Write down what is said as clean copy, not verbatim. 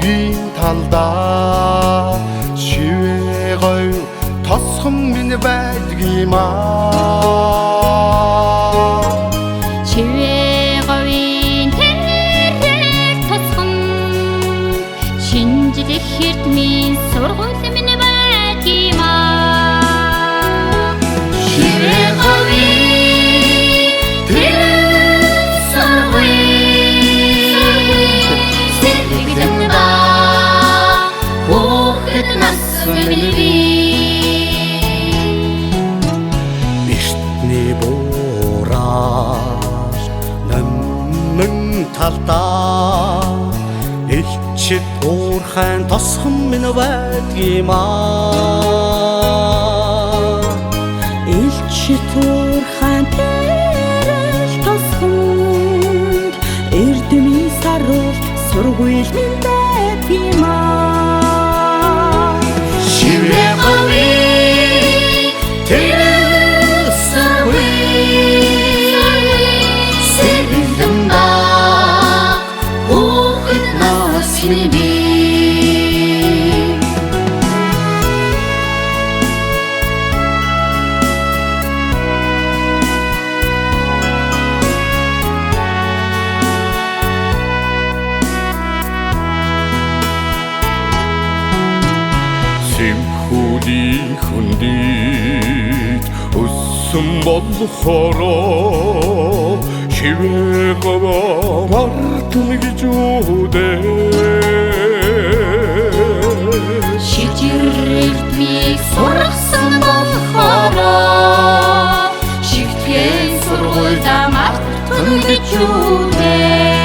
шивийн талдаа шивээ гоё тосхон минь байдгиймаа. Шивээ говийн тэрээр тосхон шинжлэх эрдмийн сургууль минь байдгиймаа. Шивээ говийн тэрээр сургууль сэтгэлд ба хүүхэд нас минь бишний буураж нэмэн талдаа элчит уурхайн тосхон минь байдгиймаа. Элчит уурхайн тэрээр тосхонд эрдмийн сарвал сургууль минь байдгиймаа. Шивээ говийн тэрээр сургууль сэтгэлд ба хүүхэд нас минь Симхүүдийн хүндийд өссөн болохоор шивээ говоо мартна гэж үдээ. Шижирэлтмийг сургасан болохоор шигтгэн сургуульд мартна гэж үдээ.